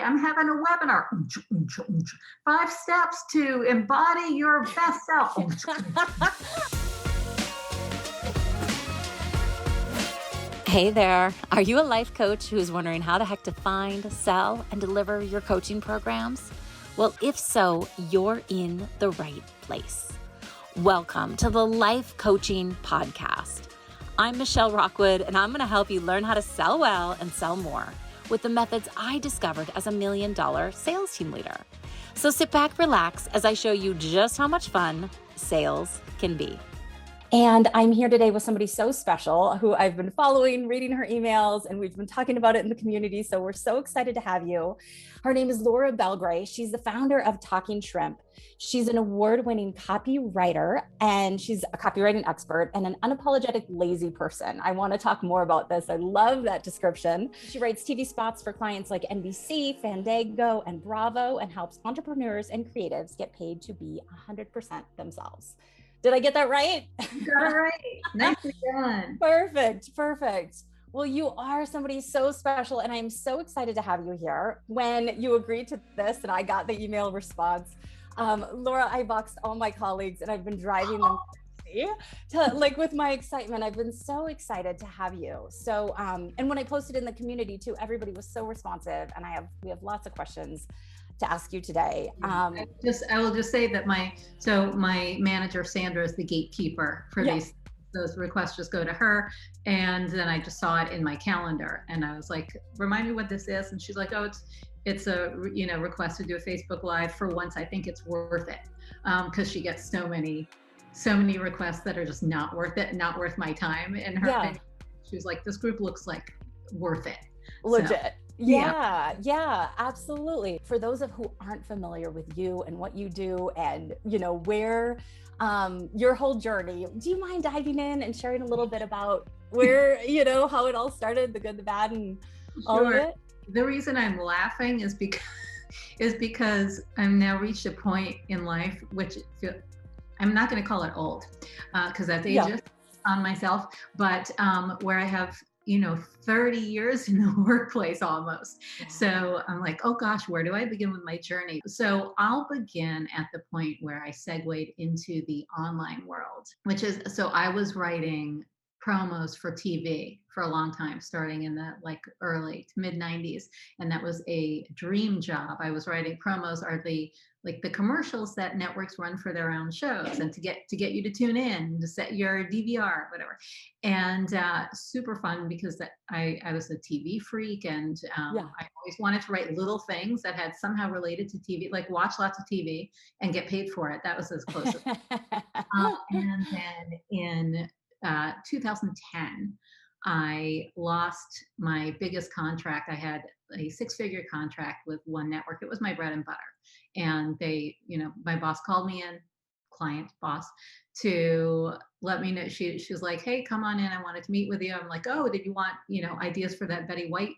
I'm having a webinar. 5 steps to embody your best self. Hey there. Are you a life coach who's wondering how the heck to find, sell, and deliver your coaching programs? Well, if so, you're in the right place. Welcome to the Life Coaching Podcast. I'm Michelle Rockwood, and I'm going to help you learn how to sell well and sell more with the methods I discovered as a $1 million sales team leader. So sit back, relax, as I show you just how much fun sales can be. And I'm here today with somebody so special who I've been following, reading her emails, and we've been talking about it in the community. So we're so excited to have you. Her name is Laura Belgray. She's the founder of Talking Shrimp. She's an award-winning copywriter, and she's a copywriting expert and an unapologetic lazy person. I want to talk more about this. I love that description. She writes TV spots for clients like NBC, Fandango, and Bravo, and helps entrepreneurs and creatives get paid to be 100% themselves. Did I get that right? You got it right. Nicely done. Perfect. Well, you are somebody so special, and I'm so excited to have you here. When you agreed to this and I got the email response, Laura, I boxed all my colleagues and I've been driving them crazy with my excitement. I've been so excited to have you. So, and when I posted in the community too, everybody was so responsive, and we have lots of questions to ask you today. I will just say that my manager Sandra is the gatekeeper for those requests. Just go to her, and then I just saw it in my calendar, and I was like, remind me what this is, and she's like, oh, it's a request to do a Facebook Live. For once, I think it's worth it, because she gets so many requests that are just not worth it, not worth my time. And she was like, this group looks like worth it. Legit. So, yeah, absolutely. For those of who aren't familiar with you and what you do, and where your whole journey, do you mind diving in and sharing a little bit about where how it all started, the good, the bad, and all of it? The reason I'm laughing is because I've now reached a point in life which I'm not going to call it old, because that's ageist on myself, but where I have 30 years in the workplace almost. So I'm like, oh gosh, where do I begin with my journey? So I'll begin at the point where I segued into the online world, which is, so I was writing promos for TV for a long time, starting in the early to mid 90s. And that was a dream job. I was writing promos, are the commercials that networks run for their own shows, and to get you to tune in, to set your DVR, whatever. And super fun, because I was a TV freak, and I always wanted to write little things that had somehow related to TV, like watch lots of TV and get paid for it. That was as close as and then in 2010, I lost my biggest contract. I had a 6-figure contract with one network. It was my bread and butter. And they, my boss called me in, client boss, to let me know. She was like, hey, come on in. I wanted to meet with you. I'm like, oh, did you want, ideas for that Betty White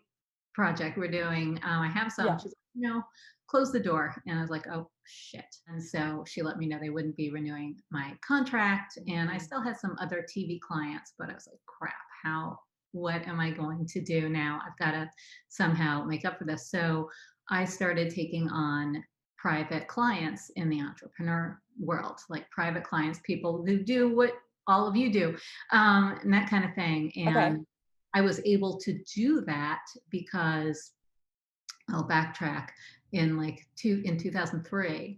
project we're doing? I have some. Yeah. She's like, no, close the door. And I was like, oh shit. And so she let me know they wouldn't be renewing my contract. And I still had some other TV clients, but I was like, crap, what am I going to do now? I've got to somehow make up for this. So I started taking on private clients in the entrepreneur world, like private clients, people who do what all of you do, and that kind of thing. And I was able to do that because, I'll backtrack, in 2003,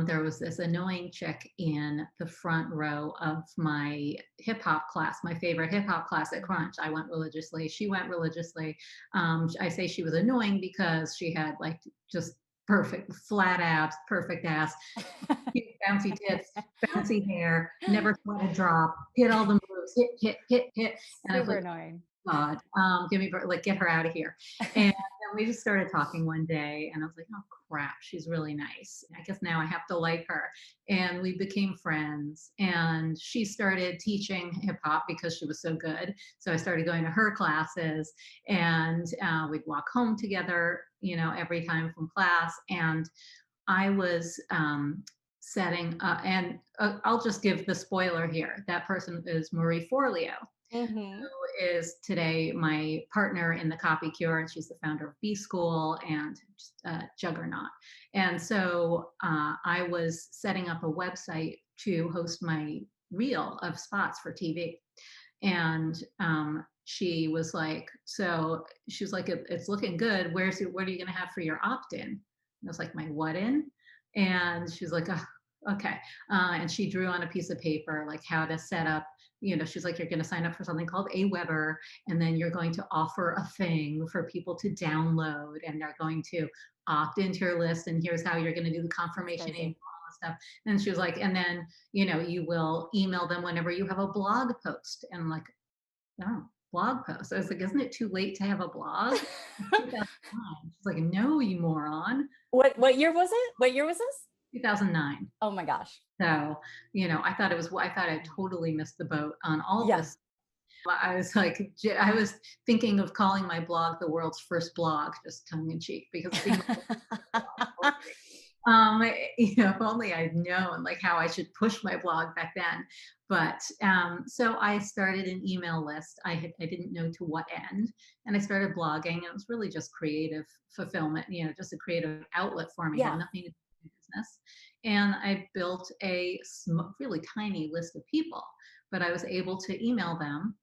there was this annoying chick in the front row of my hip hop class, my favorite hip hop class at Crunch. I went religiously. She went religiously. I say she was annoying because she had just perfect flat abs, perfect ass, bouncy tits, bouncy hair, never sweat a drop, hit all the moves, hit. And super I was like, annoying. God, get her out of here. And then we just started talking one day, and I was like, oh crap, she's really nice. I guess now I have to like her. And we became friends, and she started teaching hip hop because she was so good. So I started going to her classes, and we'd walk home together, every time from class. And I was setting, and I'll just give the spoiler here. That person is Marie Forleo, Mm-hmm. who is today my partner in the Copy Cure, and she's the founder of B School and just a juggernaut. And so I was setting up a website to host my reel of spots for TV. And she was like, it's looking good. What are you going to have for your opt-in? And I was like, my what in? And she's like, oh, okay. And she drew on a piece of paper, like how to set up, she's like, you're going to sign up for something called Aweber, and then you're going to offer a thing for people to download, and they're going to opt into your list. And here's how you're going to do the confirmation email, all this stuff. And she was like, and then, you will email them whenever you have a blog post. And I'm like, oh, blog post. I was like, isn't it too late to have a blog? 2009. She's like, no, you moron. What year was it? What year was this? 2009. Oh my gosh. So, I thought I totally missed the boat on all this. I was like, I was thinking of calling my blog the world's first blog, just tongue in cheek, because if only I'd known like how I should push my blog back then. But so I started an email list. I didn't know to what end, and I started blogging. It was really just creative fulfillment, just a creative outlet for me. It had nothing to do with business. And I built a really tiny list of people, but I was able to email them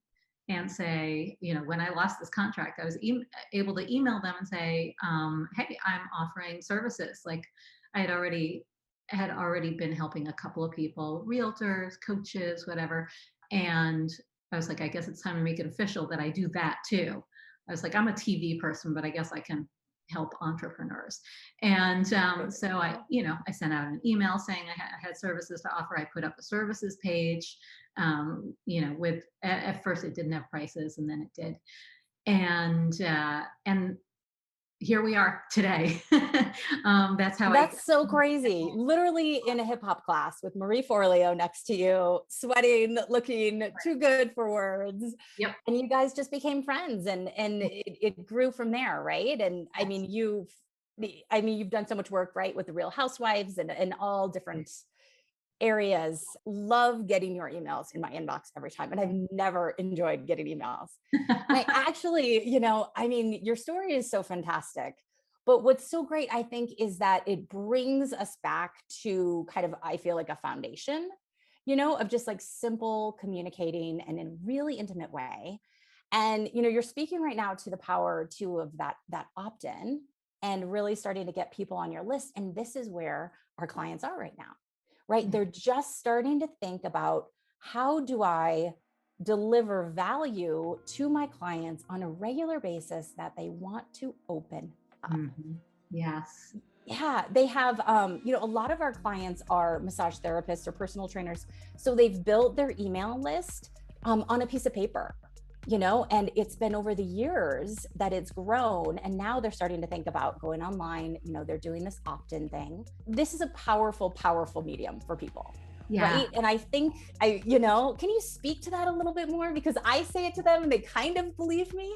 and say, when I lost this contract, I was able to email them and say, hey, I'm offering services. Like I had already been helping a couple of people, realtors, coaches, whatever. And I was like, I guess it's time to make it official that I do that too. I was like, I'm a TV person, but I guess I can help entrepreneurs. And so I sent out an email saying I had services to offer. I put up a services page, with, at first it didn't have prices, and then it did. And here we are today. That's so crazy. Literally in a hip hop class with Marie Forleo next to you, sweating, looking too good for words. Yep. And you guys just became friends, and it grew from there, right? And I mean, you've done so much work, right, with the Real Housewives and all different areas. Love getting your emails in my inbox every time. And I've never enjoyed getting emails. I actually, your story is so fantastic. But what's so great, I think, is that it brings us back to kind of, I feel like, a foundation, of just like simple communicating and in a really intimate way. And, you're speaking right now to the power too of that opt-in and really starting to get people on your list. And this is where our clients are right now. Right? They're just starting to think about, how do I deliver value to my clients on a regular basis that they want to open up? Mm-hmm. Yes. Yeah, they have, a lot of our clients are massage therapists or personal trainers. So they've built their email list on a piece of paper, and it's been over the years that it's grown. And now they're starting to think about going online. They're doing this opt-in thing. This is a powerful, powerful medium for people. Yeah. Right. And I think can you speak to that a little bit more? Because I say it to them and they kind of believe me,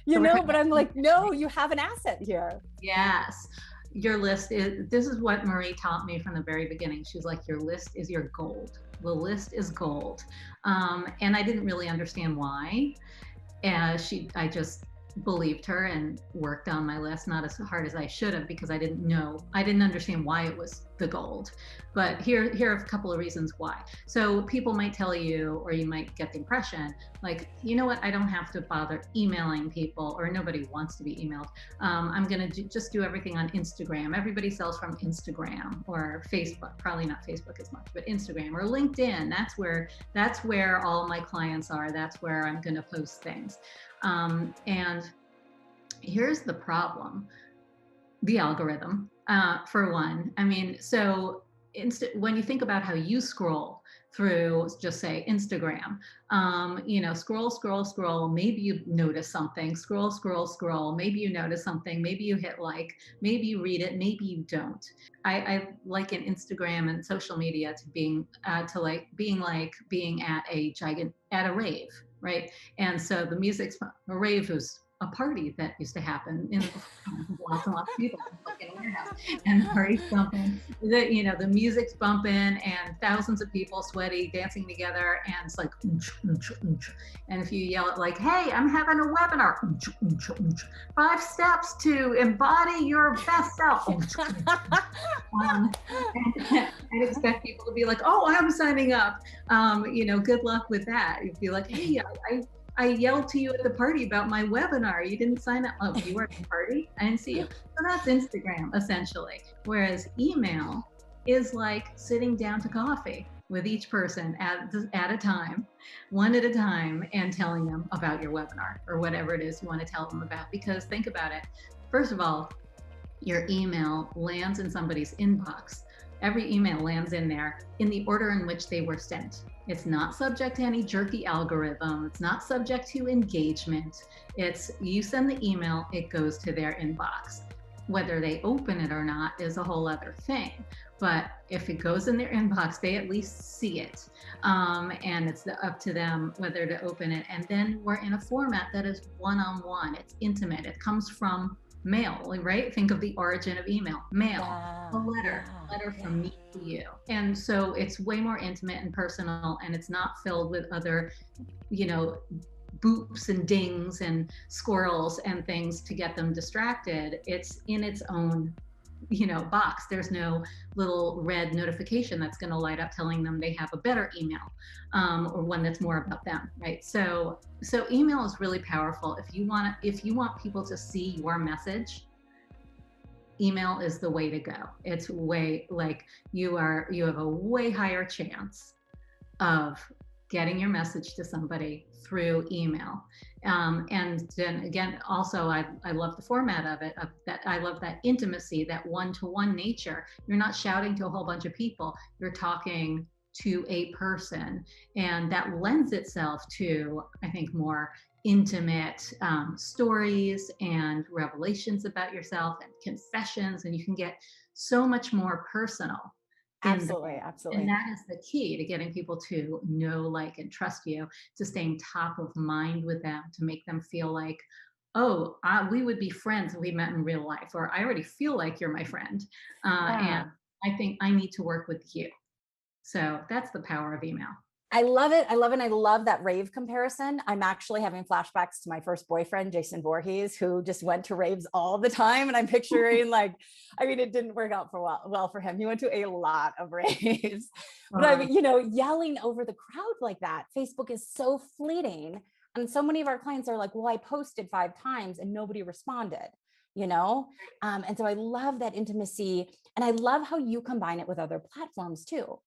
but I'm like, no, you have an asset here. Yes. Your list this is what Marie taught me from the very beginning. She's like, your list is your gold. The list is gold. And I didn't really understand why. I just believed her and worked on my list, not as hard as I should have, because I didn't understand why it was the gold. But here are a couple of reasons why. So people might tell you, or you might get the impression, like, you know what, I don't have to bother emailing people, or nobody wants to be emailed. I'm going to just do everything on Instagram. Everybody sells from Instagram or Facebook, probably not Facebook as much, but Instagram or LinkedIn. That's where all my clients are. That's where I'm going to post things. And here's the problem: the algorithm, for one. I mean, so when you think about how you scroll through, just say Instagram, scroll, maybe you notice something, scroll, maybe you notice something, maybe you hit like, maybe you read it, maybe you don't. I liken Instagram and social media to being at a rave, right? And so the music's a rave was a party that used to happen in lots and lots of people in a warehouse, and the party's bumping, the music's bumping, and thousands of people sweaty dancing together, and it's like and if you yell it like, hey, I'm having a webinar, 5 steps to embody your best self, and expect people to be like, oh, I'm signing up. Good luck with that. You'd be like, hey, I yelled to you at the party about my webinar. You didn't sign up. Oh, you were at the party? I didn't see you. So that's Instagram, essentially. Whereas email is like sitting down to coffee with each person at a time, one at a time, and telling them about your webinar or whatever it is you want to tell them about. Because think about it. First of all, your email lands in somebody's inbox. Every email lands in there in the order in which they were sent. It's not subject to any jerky algorithm. It's not subject to engagement. It's you send the email, it goes to their inbox. Whether they open it or not is a whole other thing. But if it goes in their inbox, they at least see it. And it's up to them whether to open it. And then we're in a format that is one-on-one. It's intimate. It comes from mail, right? Think of the origin of email, mail, a letter from me to you. And so it's way more intimate and personal, and it's not filled with other, boops and dings and squirrels and things to get them distracted. It's in its own, box. There's no little red notification that's going to light up telling them they have a better email, or one that's more about them, right? So email is really powerful. If you want people to see your message, email is the way to go. It's way, like, you have a way higher chance of getting your message to somebody through email. And then again, also, I love the format of it, I love that intimacy, that one-to-one nature. You're not shouting to a whole bunch of people, you're talking to a person. And that lends itself to, I think, more intimate stories and revelations about yourself and confessions, and you can get so much more personal. Absolutely. And that is the key to getting people to know, like, and trust you, to staying top of mind with them, to make them feel like, oh, we would be friends if we met in real life, or I already feel like you're my friend. And I think I need to work with you. So that's the power of email. I love it. I love that rave comparison. I'm actually having flashbacks to my first boyfriend, Jason Voorhees, who just went to raves all the time. And I'm picturing it didn't work out well for him. He went to a lot of raves, but yelling over the crowd like that. Facebook is so fleeting. And so many of our clients are like, well, I posted 5 times and nobody responded, And so I love that intimacy, and I love how you combine it with other platforms too.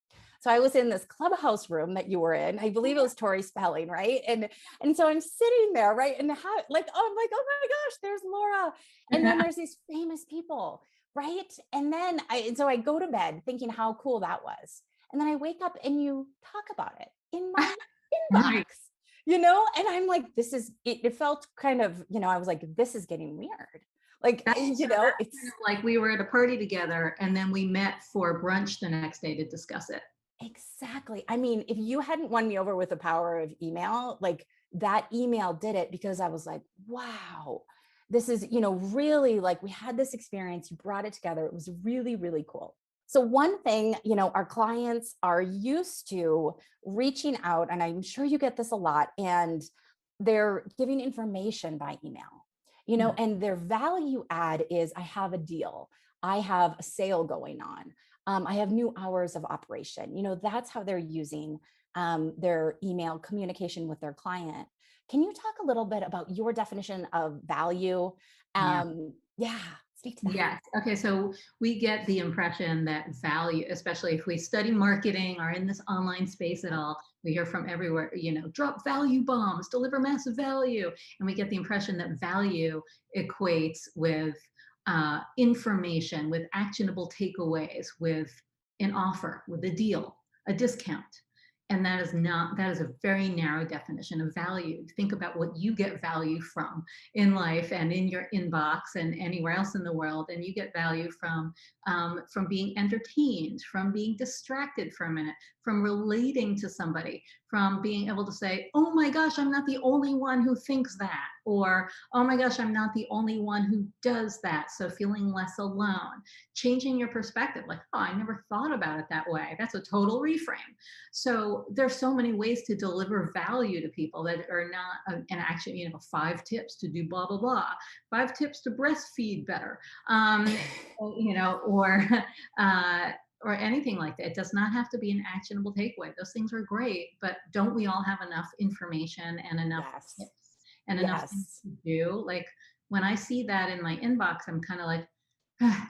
So I was in this Clubhouse room that you were in. I believe it was Tori Spelling, right? And so I'm sitting there, right? And I'm like, oh my gosh, there's Laura. And then there's these famous people, right? And then I go to bed thinking how cool that was. And then I wake up and you talk about it in my inbox, and I'm like, it felt kind of, I was like, this is getting weird. Like, it's kind of like we were at a party together and then we met for brunch the next day to discuss it. Exactly. I mean, if you hadn't won me over with the power of email, like, that email did it, because I was like, wow, this is, really, like, we had this experience, you brought it together. It was really, really cool. So one thing, our clients are used to reaching out, and I'm sure you get this a lot, and they're giving information by email, and their value add is, I have a deal, I have a sale going on. I have new hours of operation. That's how they're using their email communication with their client. Can you talk a little bit about your definition of value? Speak to that. Yes. Okay. So we get the impression that value, especially if we study marketing or in this online space at all, we hear from everywhere, drop value bombs, deliver massive value. And we get the impression that value equates with information, with actionable takeaways, with an offer, with a deal, a discount. And that is a very narrow definition of value. Think about what you get value from in life and in your inbox and anywhere else in the world. And you get value from being entertained, from being distracted for a minute, from relating to somebody, from being able to say, oh my gosh, I'm not the only one who thinks that, or, oh my gosh, I'm not the only one who does that. So feeling less alone, changing your perspective, like, oh, I never thought about it that way. That's a total reframe. So there's so many ways to deliver value to people that are not an action, 5 tips to do blah, blah, blah, 5 tips to breastfeed better, or, or anything like that. It does not have to be an actionable takeaway. Those things are great, but don't we all have enough information and enough Yes. tips and enough things Yes. to do? Like when I see that in my inbox, I'm kind of like,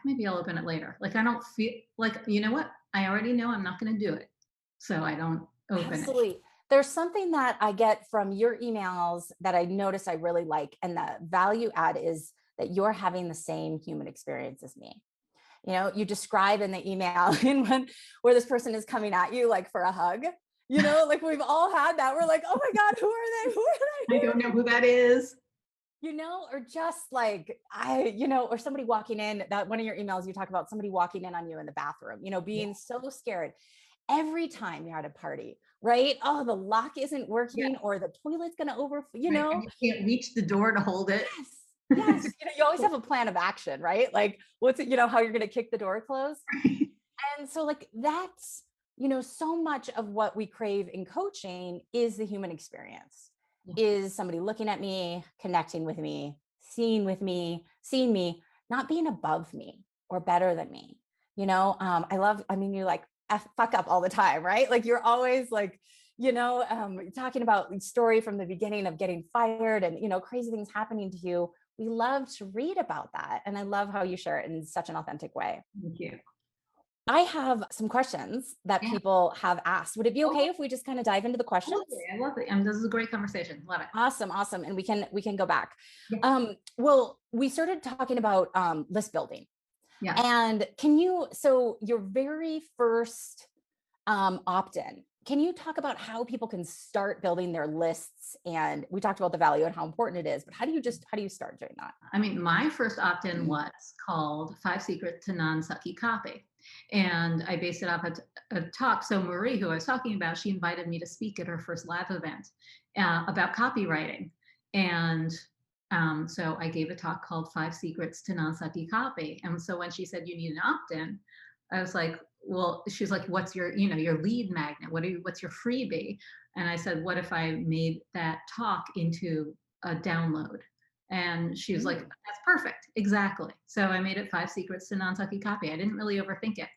maybe I'll open it later. Like I don't feel like, you know what? I already know I'm not going to do it. So I don't open it. Absolutely. There's something that I get from your emails that I notice I really like. And the value add is that you're having the same human experience as me. You describe in the email where this person is coming at you like for a hug, like we've all had that. We're like, oh my God, who are they? Who are they? I don't know who that is. Or just like, or somebody walking in, that one of your emails, you talk about somebody walking in on you in the bathroom, being so scared every time you're at a party, right? Oh, the lock isn't working or the toilet's going to overflow, Right. And you can't reach the door to hold it. Yes. Yes. You always have a plan of action, right? Like what's it, how you're going to kick the door closed. And so like, that's, so much of what we crave in coaching is the human experience, is somebody looking at me, connecting with me, seeing me, not being above me or better than me. You like fuck up all the time, right? Like you're always like, talking about the story from the beginning of getting fired and, crazy things happening to you. We love to read about that. And I love how you share it in such an authentic way. Thank you. I have some questions that people have asked. Would it be okay if we just kind of dive into the questions? I love it. This is a great conversation. Love it. Awesome. And we can go back. Yeah. Well, we started talking about list building. Yeah. And so your very first opt-in, can you talk about how people can start building their lists? And we talked about the value and how important it is, but how do you start doing that? I mean, my first opt-in was called 5 Secrets to Non-Sucky Copy. And I based it off a talk. So Marie, who I was talking about, she invited me to speak at her first live event about copywriting. And so I gave a talk called 5 Secrets to Non-Sucky Copy. And so when she said you need an opt-in, I was like, well, she's like, what's your, your lead magnet? What's your freebie? And I said, what if I made that talk into a download? And she was like, that's perfect. Exactly. So I made it 5 Secrets to Non-Sucky Copy. I didn't really overthink it.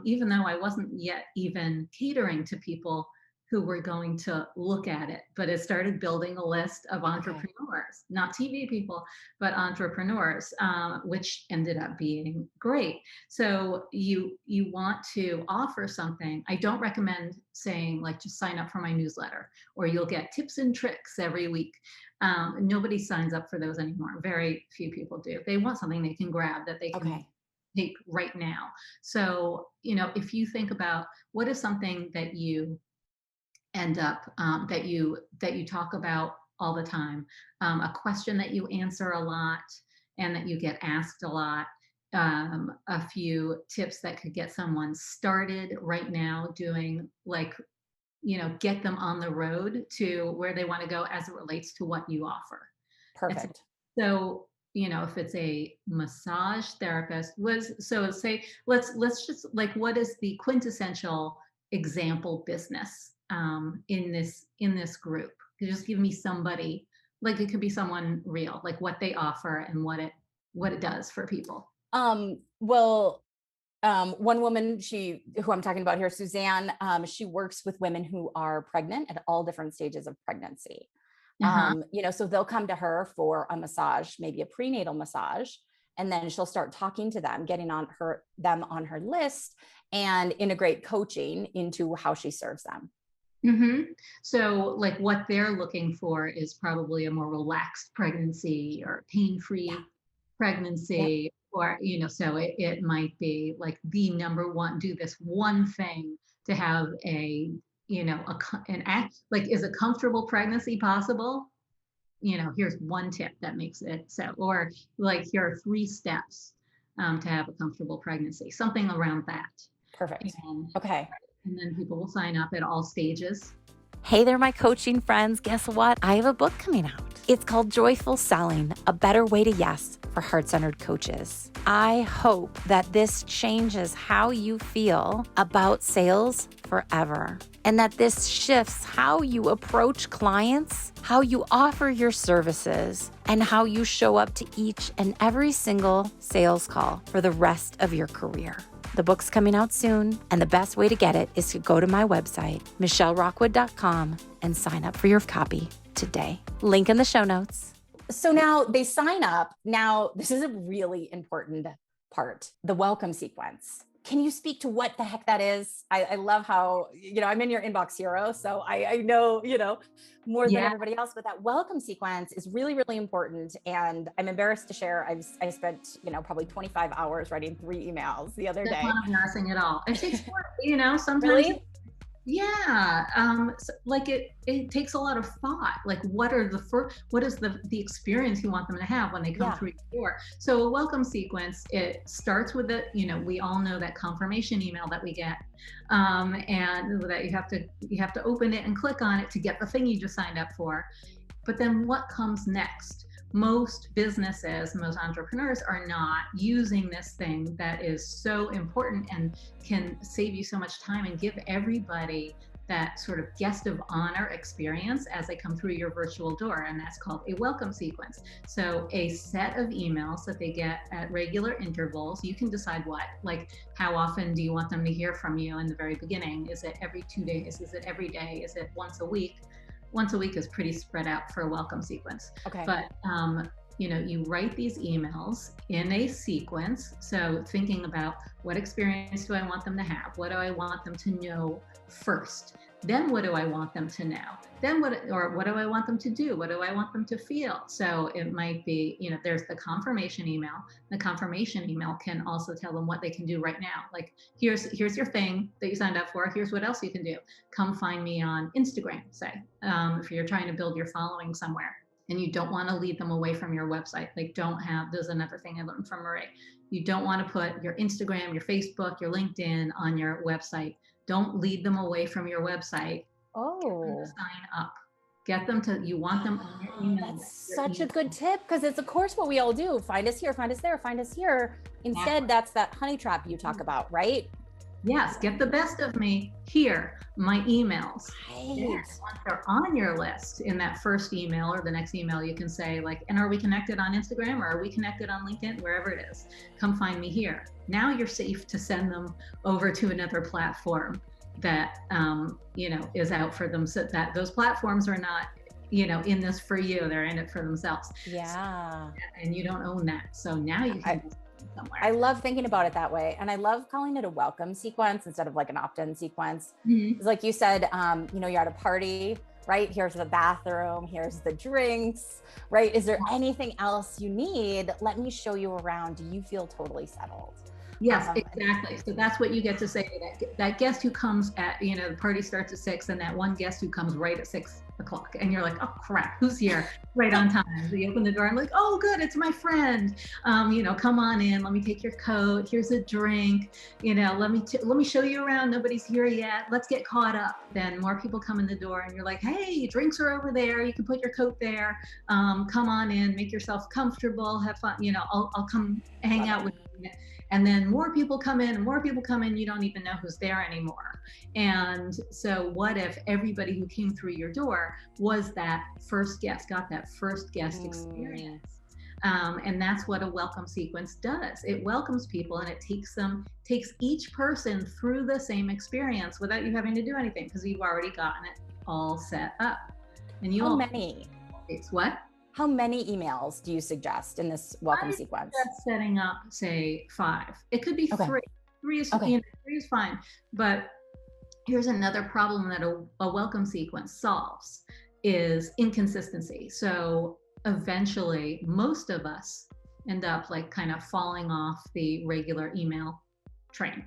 Even though I wasn't yet even catering to people who were going to look at it, but it started building a list of entrepreneurs, not TV people, but entrepreneurs, which ended up being great. So you want to offer something. I don't recommend saying like, just sign up for my newsletter or you'll get tips and tricks every week. Nobody signs up for those anymore. Very few people do. They want something they can grab that they can take right now. So, if you think about what is something that you end up that you talk about all the time, a question that you answer a lot and that you get asked a lot, a few tips that could get someone started right now doing, like, get them on the road to where they want to go as it relates to what you offer. Perfect. So if it's a massage therapist, say let's just like, what is the quintessential example business in this group? You just give me somebody, like it could be someone real, like what they offer and what it does for people. One woman, who I'm talking about here, Suzanne, she works with women who are pregnant at all different stages of pregnancy. So they'll come to her for a massage, maybe a prenatal massage, and then she'll start talking to them, getting them on her list and integrate coaching into how she serves them. So like what they're looking for is probably a more relaxed pregnancy or pain-free pregnancy, or, so it might be like the number one, do this one thing to have an act, like, is a comfortable pregnancy possible? Here's one tip that makes it so, or like, here are 3 steps to have a comfortable pregnancy, something around that. Perfect. And then people will sign up at all stages. Hey there, my coaching friends. Guess what? I have a book coming out. It's called Joyful Selling, a better way to yes for heart-centered coaches. I hope that this changes how you feel about sales forever, and that this shifts how you approach clients, how you offer your services, and how you show up to each and every single sales call for the rest of your career. The book's coming out soon, and the best way to get it is to go to my website, michellerockwood.com, and sign up for your copy today. Link in the show notes. So now they sign up. Now, this is a really important part, the welcome sequence. Can you speak to what the heck that is? I love how, I'm in your inbox hero. So I know, more than everybody else, but that welcome sequence is really, really important. And I'm embarrassed to share, I spent, probably 25 hours writing 3 emails the other day. That's not embarrassing at all. It takes work, sometimes. Really? Yeah. It takes a lot of thought. Like, what is the experience you want them to have when they come through your door? So a welcome sequence, it starts with we all know that confirmation email that we get, and that you have to open it and click on it to get the thing you just signed up for. But then what comes next? Most businesses, most entrepreneurs are not using this thing that is so important and can save you so much time and give everybody that sort of guest of honor experience as they come through your virtual door. And that's called a welcome sequence. So a set of emails that they get at regular intervals. You can decide how often do you want them to hear from you in the very beginning? Is it every 2 days? Is it every day? Is it once a week? Once a week is pretty spread out for a welcome sequence. Okay. But, you write these emails in a sequence. So thinking about what experience do I want them to have? What do I want them to know first? Then what do I want them to know? Then what do I want them to do? What do I want them to feel? So it might be, there's the confirmation email. The confirmation email can also tell them what they can do right now. Like, here's your thing that you signed up for. Here's what else you can do. Come find me on Instagram, say, if you're trying to build your following somewhere and you don't want to lead them away from your website. There's another thing I learned from Marie. You don't want to put your Instagram, your Facebook, your LinkedIn on your website. Don't lead them away from your website. Oh, sign up. Get them to, you want them on your email. That's such a good tip, because it's of course what we all do. Find us here, find us there, find us here. Instead, that's that honey trap you talk about, right? Yes, get the best of me here, my emails. Right. Yes, once they're on your list in that first email or the next email, you can say and are we connected on Instagram, or are we connected on LinkedIn, wherever it is, come find me here. Now you're safe to send them over to another platform that, is out for them, so that those platforms are not, in this for you, they're in it for themselves. Yeah. And you don't own that. So now you can somewhere. I love thinking about it that way. And I love calling it a welcome sequence instead of an opt-in sequence. Mm-hmm. It's like you said, you're at a party, right? Here's the bathroom, here's the drinks, right? Is there anything else you need? Let me show you around. Do you feel totally settled? Yes, exactly. So that's what you get to say to that guest who comes at, the party starts at 6, and that one guest who comes right at 6 o'clock. And you're like, oh crap, who's here? Right on time. So you open the door and like, oh good, it's my friend. Come on in, let me take your coat. Here's a drink. Let me show you around. Nobody's here yet. Let's get caught up. Then more people come in the door and you're like, hey, drinks are over there. You can put your coat there. Come on in, make yourself comfortable, have fun. I'll come hang out with you. And then more people come in, you don't even know who's there anymore. And so what if everybody who came through your door was that first guest, got that first guest experience? And that's what a welcome sequence does. It welcomes people and it takes each person through the same experience without you having to do anything, because you've already gotten it all set up. And How many? It's what? How many emails do you suggest in this welcome sequence? Just setting up, say 5. It could be 3. 3 is 3 is fine. But here's another problem that a welcome sequence solves is inconsistency. So eventually, most of us end up kind of falling off the regular email train,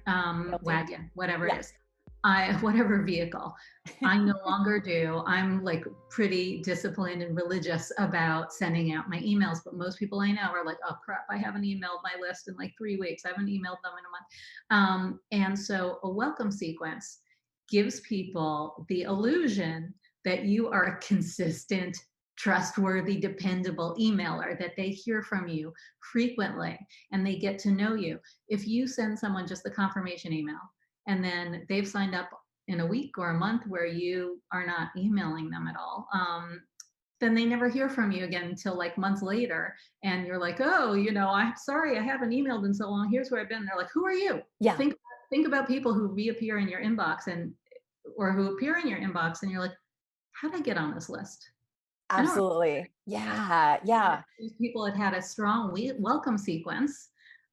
wagon, whatever it is. Whatever vehicle. I no longer do. I'm pretty disciplined and religious about sending out my emails, but most people I know are like, oh crap, I haven't emailed my list in 3 weeks. I haven't emailed them in a month. And so a welcome sequence gives people the illusion that you are a consistent trustworthy, dependable emailer, that they hear from you frequently and they get to know you. If you send someone just the confirmation email and then they've signed up in a week or a month where you are not emailing them at all, then they never hear from you again until like months later. And you're like, oh, I'm sorry, I haven't emailed in so long. Here's where I've been. They're like, who are you? Yeah. Think about people who reappear in your inbox or who appear in your inbox and you're like, how did I get on this list? Absolutely. Yeah. Yeah. These people had a strong welcome sequence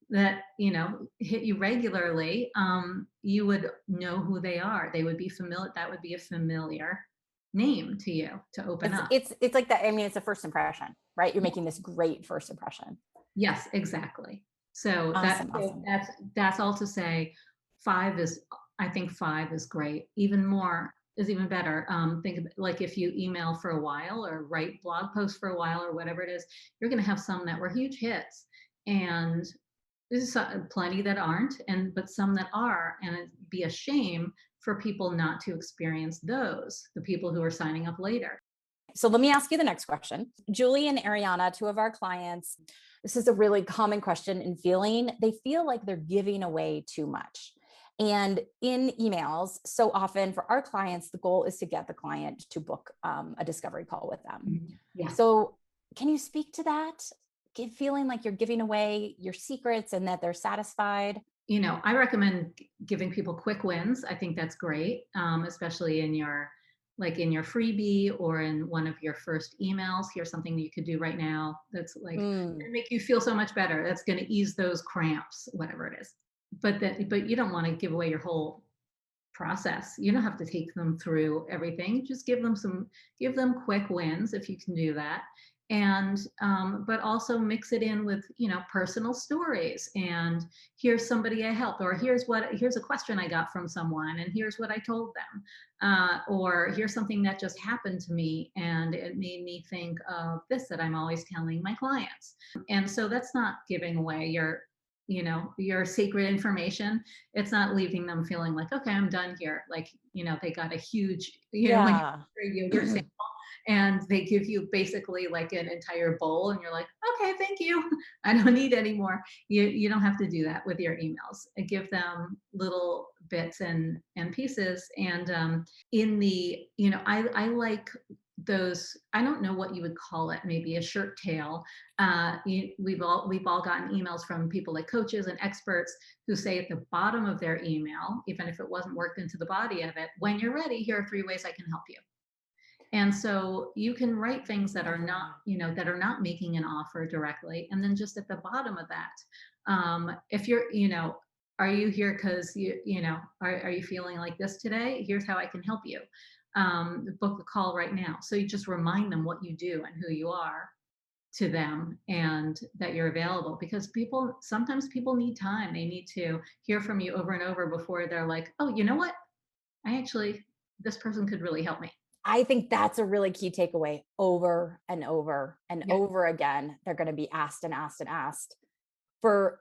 that, hit you regularly, you would know who they are. They would be familiar. That would be a familiar name to you to open up. It's like that. I mean, it's a first impression, right? You're making this great first impression. Yes, exactly. So Awesome. that's all to say. I think 5 is great. Even more is even better. Think of like if you email for a while or write blog posts for a while or whatever it is, you're going to have some that were huge hits, and there's plenty that aren't, but some that are, and it'd be a shame for people not to experience those, the people who are signing up later. So let me ask you the next question. Julie and Ariana, 2 of our clients, this is a really common question and feeling. They feel like they're giving away too much. And in emails, so often for our clients, the goal is to get the client to book a discovery call with them. Yeah. So can you speak to that? Feeling like you're giving away your secrets and that they're satisfied? I recommend giving people quick wins. I think that's great, especially in your freebie or in one of your first emails. Here's something that you could do right now that's like make you feel so much better. That's going to ease those cramps, whatever it is. But you don't want to give away your whole process. You don't have to take them through everything. Just give them quick wins if you can do that. And but also mix it in with personal stories, and here's somebody I helped, or here's a question I got from someone and here's what I told them, or here's something that just happened to me and it made me think of this that I'm always telling my clients. And so that's not giving away your secret information. It's not leaving them feeling like, okay, I'm done here, like they got a huge Yeah. yogurt sample and they give you basically like an entire bowl and you're like, okay, thank you, I don't need any more. You don't have to do that with your emails. Give them little bits and pieces. And in the I like those, I don't know what you would call it, maybe a shirt tail. We've all gotten emails from people like coaches and experts who say at the bottom of their email, even if it wasn't worked into the body of it, when you're ready, here are 3 ways I can help you. And so you can write things that are not making an offer directly. And then just at the bottom of that, if you're, are you here because are you feeling like this today? Here's how I can help you. Book a call right now. So you just remind them what you do and who you are to them and that you're available, because sometimes people need time. They need to hear from you over and over before they're like, oh, you know what? This person could really help me. I think that's a really key takeaway. Over and over and over again, they're going to be asked and asked and asked. For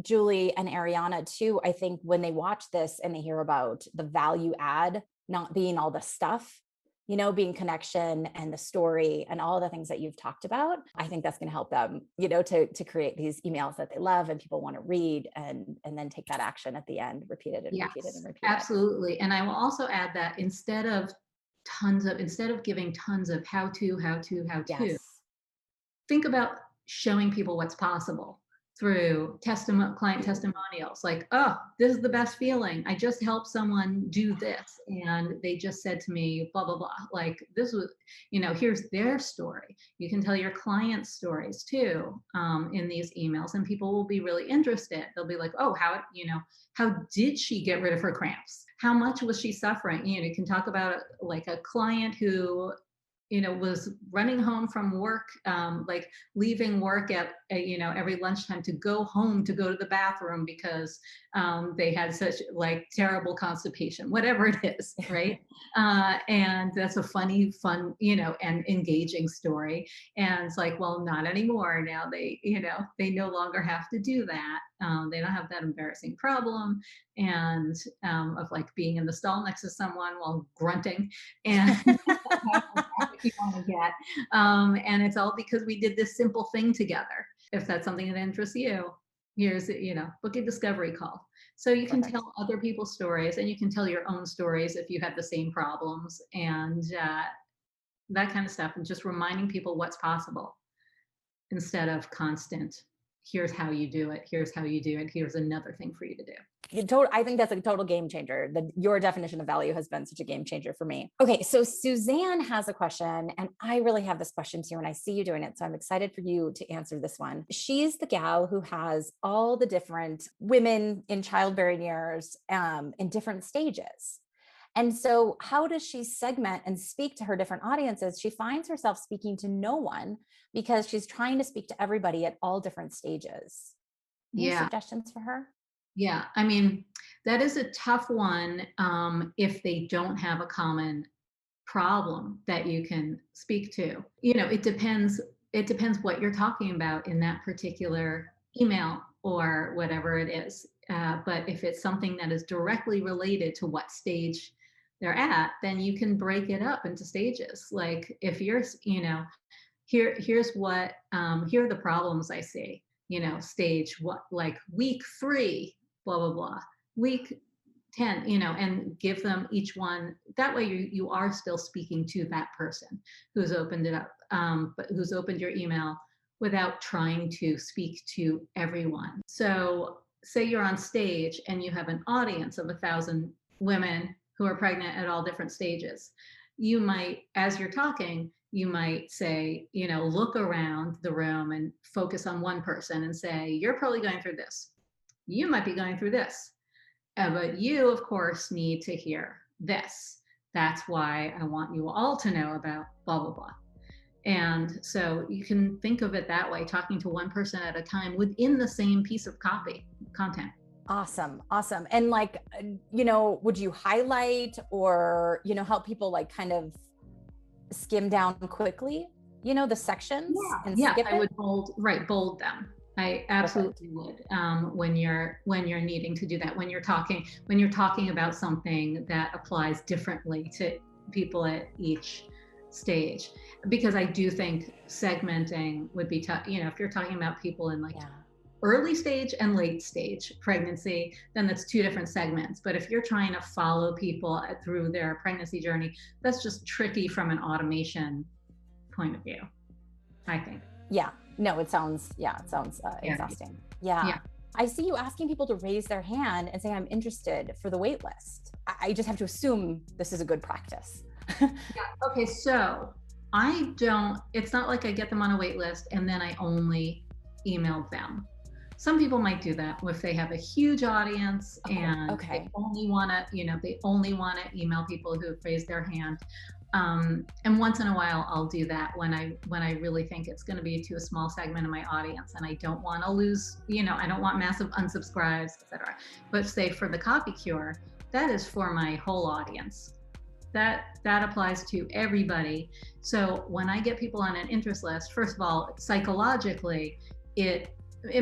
Julie and Ariana too, I think when they watch this and they hear about the value add not being all the stuff, being connection and the story and all the things that you've talked about, I think that's going to help them, to create these emails that they love and people want to read, and then take that action at the end, repeat it and repeat it and repeat it. Absolutely. And I will also add that instead of giving tons of how to, Yes. think about showing people what's possible through client testimonials. Like, oh, this is the best feeling. I just helped someone do this and they just said to me, blah, blah, blah. Like this was, here's their story. You can tell your clients' stories too, in these emails, and people will be really interested. They'll be like, oh, how did she get rid of her cramps? How much was she suffering? You can talk about like a client who was running home from work, like leaving work at every lunchtime to go home to go to the bathroom because they had such like terrible constipation, whatever it is, right? And that's a fun, and engaging story. And it's like, well, not anymore. Now they no longer have to do that. They don't have that embarrassing problem and of like being in the stall next to someone while grunting and you want to get. And it's all because we did this simple thing together. If that's something that interests you, here's, book a discovery call. So you can tell other people's stories, and you can tell your own stories if you have the same problems, and that kind of stuff, and just reminding people what's possible instead of constant, here's how you do it, here's how you do it, here's another thing for you to do. I think that's a total game changer. Your definition of value has been such a game changer for me. Okay, so Suzanne has a question, and I really have this question too, and I see you doing it, so I'm excited for you to answer this one. She's the gal who has all the different women in childbearing years in different stages. And so how does she segment and speak to her different audiences? She finds herself speaking to no one because she's trying to speak to everybody at all different stages. Any suggestions for her? Yeah, I mean, that is a tough one if they don't have a common problem that you can speak to. It depends what you're talking about in that particular email or whatever it is. But if it's something that is directly related to what stage they're at, then you can break it up into stages. Like if you're, here's what, here are the problems I see, stage what, like week 3, blah, blah, blah, week 10, and give them each one. That way you are still speaking to that person who's opened it up, but who's opened your email without trying to speak to everyone. So say you're on stage and you have an audience of 1,000 women who are pregnant at all different stages. You might, as you're talking, you might say, look around the room and focus on one person and say, you're probably going through this. You might be going through this, but you, of course, need to hear this. That's why I want you all to know about blah, blah, blah. And so you can think of it that way, talking to one person at a time within the same piece of content. Awesome. And would you highlight or, help people kind of skim down quickly, the sections? Yeah, I would bold them. I absolutely would. When you're needing to do that, when you're talking about something that applies differently to people at each stage, because I do think segmenting would be tough. If you're talking about people in early stage and late stage pregnancy, then that's 2 different segments. But if you're trying to follow people through their pregnancy journey, that's just tricky from an automation point of view, I think. Yeah. No, it sounds exhausting. Yeah. I see you asking people to raise their hand and say, I'm interested for the wait list. I just have to assume this is a good practice. Okay. So it's not like I get them on a wait list and then I only email them. Some people might do that if they have a huge audience and they only want to email people who have raised their hand. And once in a while I'll do that when I really think it's going to be to a small segment of my audience and I don't want to lose, I don't want massive unsubscribes, etc. But say for the Copy Cure, that is for my whole audience. That applies to everybody. So when I get people on an interest list, first of all, psychologically, it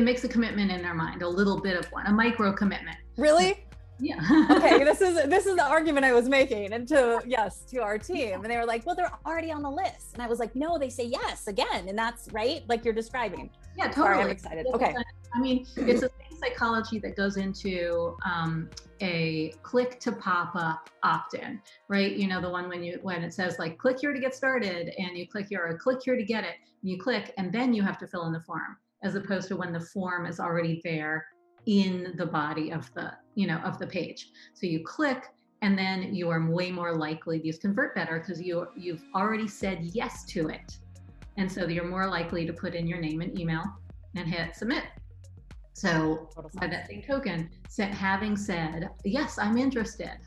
makes a commitment in their mind, a little bit of one, a micro commitment. Really? Yeah. Okay. This is the argument I was making, and to our team, and they were like, well, they're already on the list. And I was like, no, they say yes again. And that's right. Like you're describing. Yeah, totally. Sorry, I'm excited. Okay. I mean, it's the same psychology that goes into a click to pop up opt-in, right? The one when it says like, click here to get started, and you click here, or click here to get it, and you click, and then you have to fill in the form, as opposed to when the form is already there in the body of the page. So you click, and then you are way more likely to convert better because you've already said yes to it. And so you're more likely to put in your name and email and hit submit. So by that same token, having said, yes, I'm interested,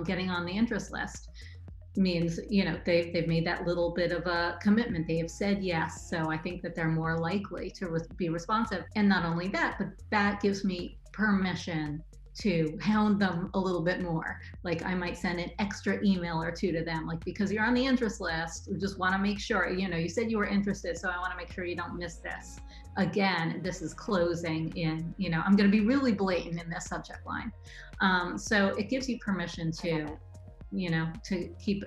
getting on the interest list means, they've made that little bit of a commitment. They have said yes. So I think that they're more likely to be responsive. And not only that, but that gives me permission to hound them a little bit more. Like I might send an extra email or 2 to them, like, because you're on the interest list, we just want to make sure, you said you were interested. So I want to make sure you don't miss this. Again, this is closing in, I'm going to be really blatant in this subject line. So it gives you permission to keep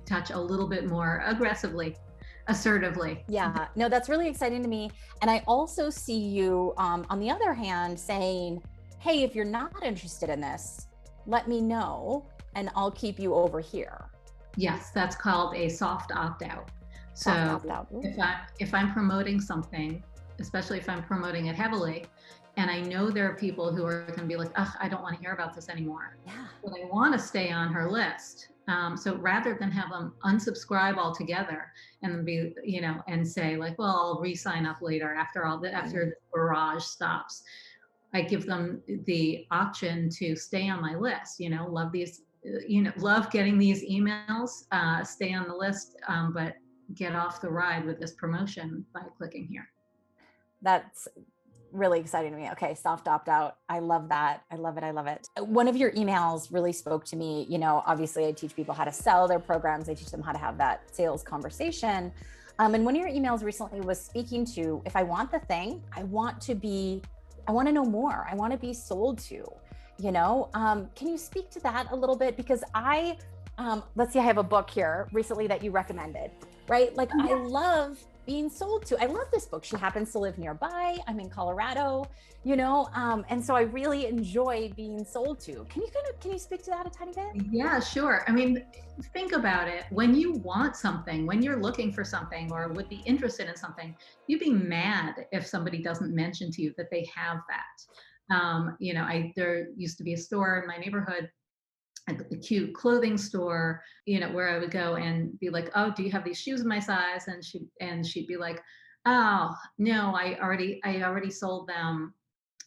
touch a little bit more aggressively, assertively. Yeah, no, that's really exciting to me. And I also see you, on the other hand, saying, hey, if you're not interested in this, let me know and I'll keep you over here. Yes, that's called a soft opt-out. Soft So opt-out. if I'm promoting something, especially if I'm promoting it heavily, and I know there are people who are going to be like, ugh, I don't want to hear about this anymore. Yeah. But I want to stay on her list. So rather than have them unsubscribe altogether and then be, and say like, well, I'll re-sign up later after the barrage stops, I give them the option to stay on my list. Love these, love getting these emails, stay on the list, but get off the ride with this promotion by clicking here. That's really exciting to me. Okay, soft opt out. I love that. I love it. I love it. One of your emails really spoke to me. Obviously I teach people how to sell their programs. I teach them how to have that sales conversation. And one of your emails recently was speaking to, if I want the thing, I want to know more. I want to be sold to, can you speak to that a little bit? Because let's see, I have a book here recently that you recommended, right? Like I love being sold to. I love this book. She happens to live nearby. I'm in Colorado, and so I really enjoy being sold to. Can you speak to that a tiny bit? Yeah, sure. I mean, think about it. When you want something, when you're looking for something or would be interested in something, you'd be mad if somebody doesn't mention to you that they have that. There used to be a store in my neighborhood, a cute clothing store, where I would go and be like, oh, do you have these shoes in my size? And she'd be like, oh, no, I already sold them.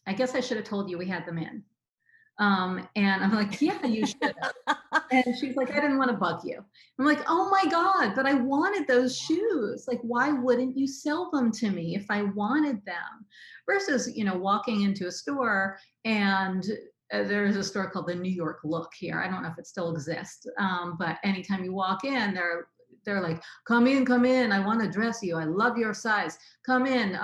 I guess I should have told you we had them in. And I'm like, yeah, you should have. And she's like, I didn't want to bug you. I'm like, oh my God, but I wanted those shoes. Like, why wouldn't you sell them to me if I wanted them? Versus, walking into a store and there's a store called the New York Look here. I don't know if it still exists, but anytime you walk in, they're like, come in. I want to dress you. I love your size. Come in.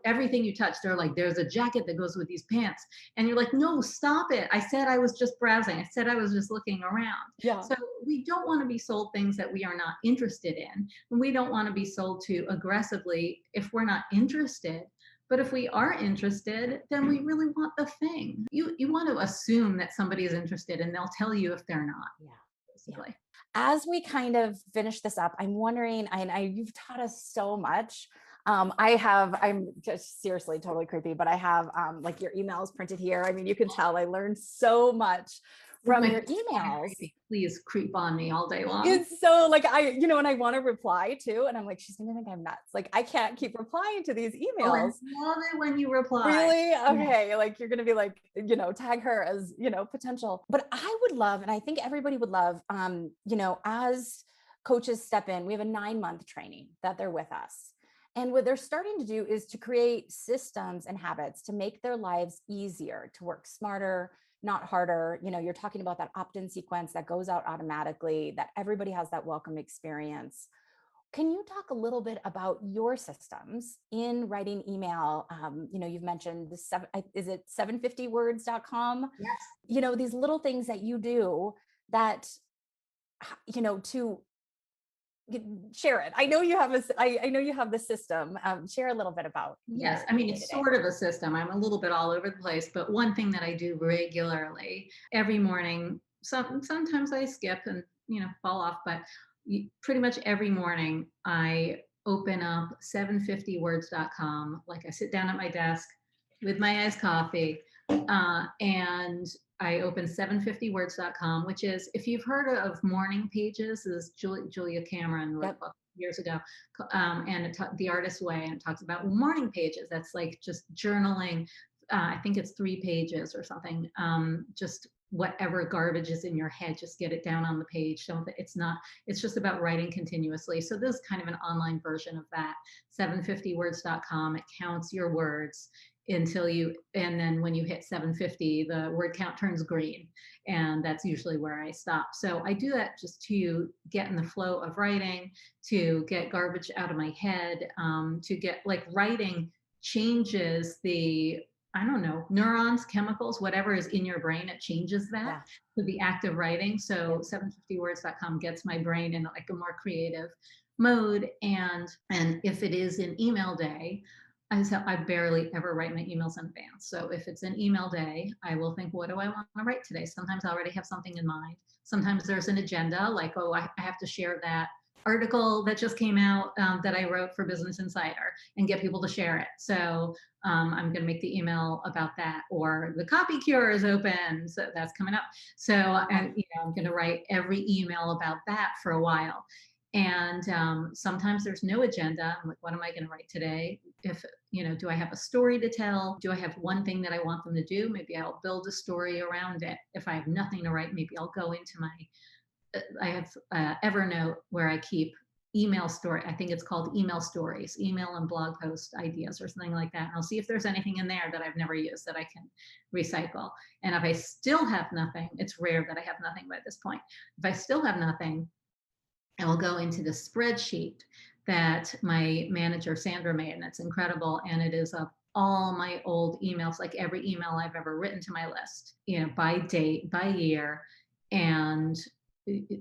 Everything you touch, they're like, there's a jacket that goes with these pants. And you're like, no, stop it. I said I was just browsing. I said I was just looking around. Yeah. So we don't want to be sold things that we are not interested in. And we don't want to be sold to aggressively if we're not interested. But if we are interested, then we really want the thing. You want to assume that somebody is interested and they'll tell you if they're not. Yeah. Basically. Yeah. As we kind of finish this up, I'm wondering, you've taught us so much. I'm just seriously totally creepy, but I have like your emails printed here. I mean, you can tell I learned so much from your emails. Please creep on me all day long. It's so like, and I want to reply too. And I'm like, she's gonna think I'm nuts. Like, I can't keep replying to these emails. I love it when you reply. Really? Okay. Yeah. Like, you're going to be like, tag her as, potential. But I would love, and I think everybody would love, as coaches step in, we have a 9-month training that they're with us. And what they're starting to do is to create systems and habits to make their lives easier, to work smarter, not harder. You're talking about that opt-in sequence that goes out automatically, that everybody has that welcome experience. Can you talk a little bit about your systems in writing email? You've mentioned is it 750words.com? Yes. These little things that you do that, to share it. I know you have I know you have the system. Share a little bit about. Yes. I mean, it's sort of a system. I'm a little bit all over the place, but one thing that I do regularly every morning, sometimes I skip and, fall off, but pretty much every morning I open up 750words.com. Like I sit down at my desk with my iced coffee, and I open 750words.com, which is, if you've heard of morning pages, this is Julia Cameron wrote a book years ago, and The Artist's Way, and it talks about morning pages. That's like just journaling. I think it's 3 pages or something. Just whatever garbage is in your head, just get it down on the page. It's just about writing continuously. So this is kind of an online version of that. 750words.com. It counts your words and then when you hit 750, the word count turns green, and that's usually where I stop. So I do that just to get in the flow of writing, to get garbage out of my head, to get, like, writing changes the I don't know, neurons, chemicals, whatever is in your brain, it changes that Yeah. to the act of writing. So 750words.com gets my brain in like a more creative mode. And if it is an email day, I barely ever write my emails in advance. So if it's an email day, I will think, what do I want to write today? Sometimes I already have something in mind. Sometimes there's an agenda, like, oh, I have to share that article that just came out that I wrote for Business Insider and get people to share it. So I'm going to make the email about that, or the copy cure is open. So that's coming up. So, and I'm going to write every email about that for a while. And sometimes there's no agenda. I'm like, what am I going to write today? If, do I have a story to tell? Do I have one thing that I want them to do? Maybe I'll build a story around it. If I have nothing to write, maybe I'll go into I have Evernote where I keep email story. I think it's called email stories, email and blog post ideas or something like that. And I'll see if there's anything in there that I've never used that I can recycle. And if I still have nothing, it's rare that I have nothing by this point. If I still have nothing, I will go into the spreadsheet that my manager, Sandra, made, and it's incredible. And it is of all my old emails, like every email I've ever written to my list, by date, by year. And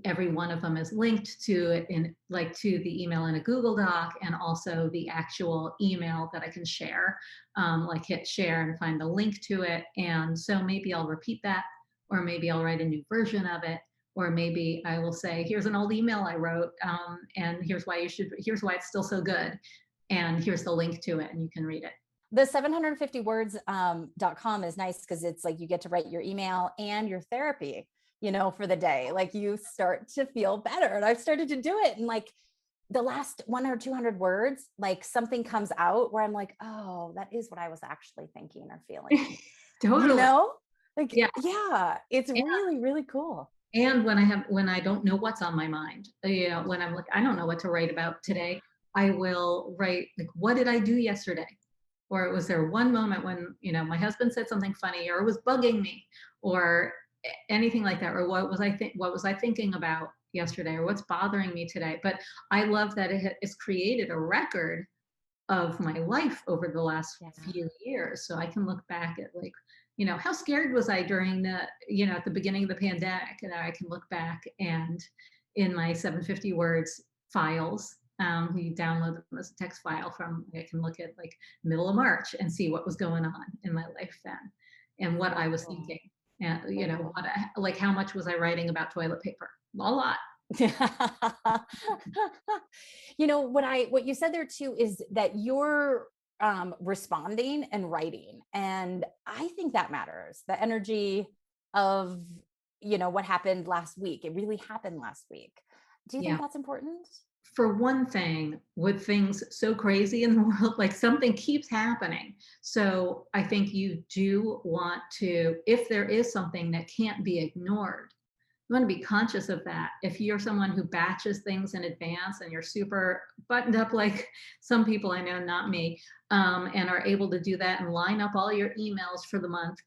every one of them is linked to it to the email in a Google Doc, and also the actual email that I can share, like hit share and find the link to it. And so maybe I'll repeat that, or maybe I'll write a new version of it, or maybe I will say, here's an old email I wrote, and here's why it's still so good. And here's the link to it, and you can read it. The 750words.com is nice because it's like you get to write your email and your therapy, for the day. Like you start to feel better. And I've started to do it. And like the last 100 or 200 words, like something comes out where I'm like, oh, that is what I was actually thinking or feeling. Totally. It's really, really cool. And when I don't know what's on my mind, when I'm like, I don't know what to write about today, I will write like, what did I do yesterday? Or was there one moment when, my husband said something funny, or it was bugging me, or anything like that, or what was I thinking about yesterday, or what's bothering me today. But I love that it's created a record of my life over the last few years. So I can look back at like, how scared was I during the, at the beginning of the pandemic, and I can look back and in my 750 words files, we download them as a text file I can look at like middle of March and see what was going on in my life then, and what I was thinking. And how much was I writing about toilet paper? A lot. What you said there too is that you're responding and writing, and I think that matters. The energy of what happened last week. It really happened last week. Do you think that's important? For one thing, with things so crazy in the world, like something keeps happening. So I think you do want to, if there is something that can't be ignored, you want to be conscious of that. If you're someone who batches things in advance and you're super buttoned up, like some people I know, not me, and are able to do that and line up all your emails for the month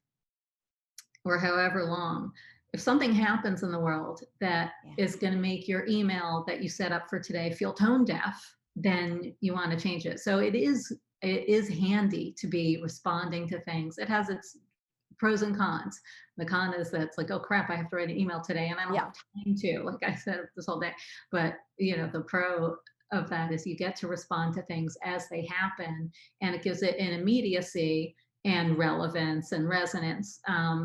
or however long, if something happens in the world that is going to make your email that you set up for today feel tone deaf, then you want to change it. So it is handy to be responding to things. It has its pros and cons. The con is that it's like, oh crap, I have to write an email today and I don't have time to, like I said this whole day. But the pro of that is you get to respond to things as they happen, and it gives it an immediacy and relevance and resonance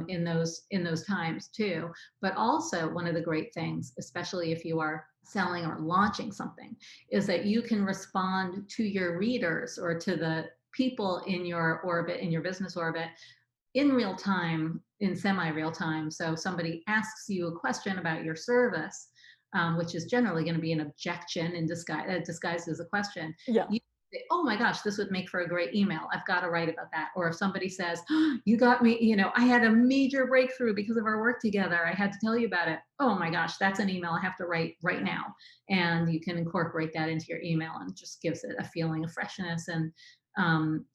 in those times too. But also, one of the great things, especially if you are selling or launching something, is that you can respond to your readers or to the people in your orbit, in your business orbit, in real time, in semi-real time. So somebody asks you a question about your service, which is generally going to be an objection in disguised as a question. Yeah. You say, oh my gosh, this would make for a great email. I've got to write about that. Or if somebody says, oh, you got me, I had a major breakthrough because of our work together. I had to tell you about it. Oh my gosh, that's an email I have to write right now. And you can incorporate that into your email, and it just gives it a feeling of freshness and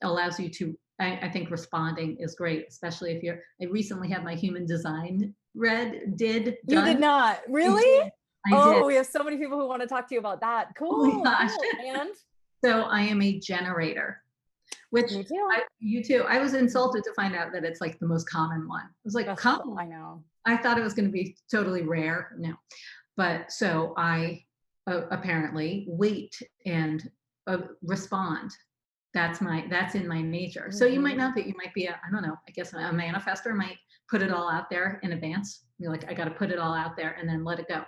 allows you to, I think responding is great, especially if I recently had my human design done. You did not? Really? I did. We have so many people who want to talk to you about that. Cool. Oh my gosh. Cool. And so I am a generator, which Me too. you too. I was insulted to find out that it's like the most common one. I was like, I know. I thought it was going to be totally rare. No, but so I apparently wait and respond. That's in my nature. So you might not be, you might be I don't know, I guess a manifestor might put it all out there in advance. You're like, I got to put it all out there and then let it go.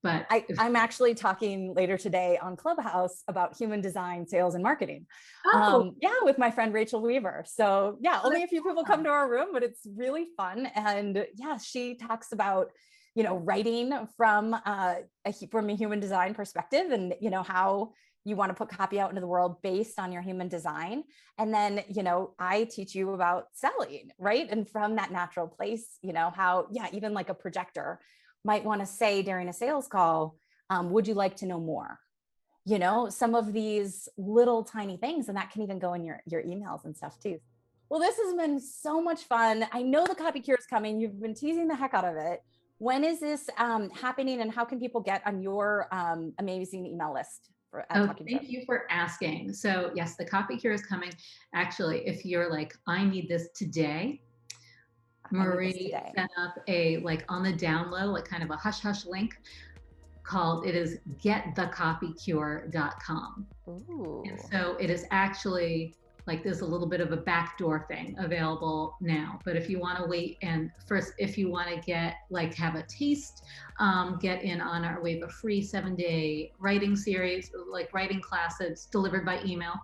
But I'm actually talking later today on Clubhouse about human design, sales, and marketing. With my friend Rachel Weaver. So only a few people come to our room, but it's really fun. And she talks about, writing from a human design perspective, and how you want to put copy out into the world based on your human design. And then, I teach you about selling, right? And from that natural place, how, even like a projector might want to say during a sales call, would you like to know more? Some of these little tiny things, and that can even go in your emails and stuff too. Well, this has been so much fun. I know the copy cure is coming. You've been teasing the heck out of it. When is this happening, and how can people get on your amazing email list? Thank you for asking. So yes, the copy cure is coming. Actually, if you're like, I need this today, Marie set up a, like, on the down low, like kind of a hush hush link called, it is getthecopycure.com. And so it is actually like, there's a little bit of a backdoor thing available now, but if you want to wait, and first, if you want to get, like, have a taste, get in on we have a free 7-day writing series, like writing classes delivered by email.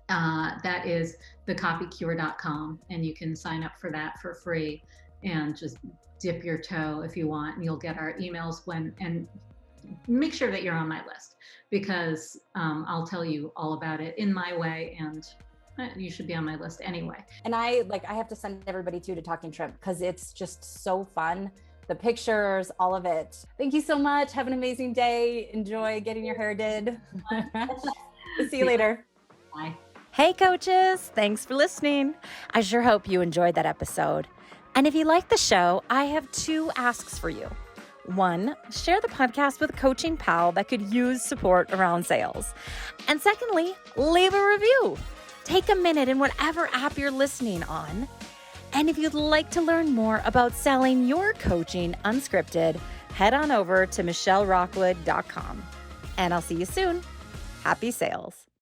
That is thecopycure.com, and you can sign up for that for free and just dip your toe if you want, and you'll get our emails and make sure that you're on my list, because I'll tell you all about it in my way, and you should be on my list anyway. And I have to send everybody to Talking Shrimp, because it's just so fun. The pictures, all of it. Thank you so much. Have an amazing day. Enjoy getting your hair did. See you later. Bye. Hey coaches, thanks for listening. I sure hope you enjoyed that episode. And if you like the show, I have 2 asks for you. 1, share the podcast with a coaching pal that could use support around sales. And secondly, leave a review. Take a minute in whatever app you're listening on. And if you'd like to learn more about selling your coaching unscripted, head on over to michellerockwood.com. And I'll see you soon. Happy sales.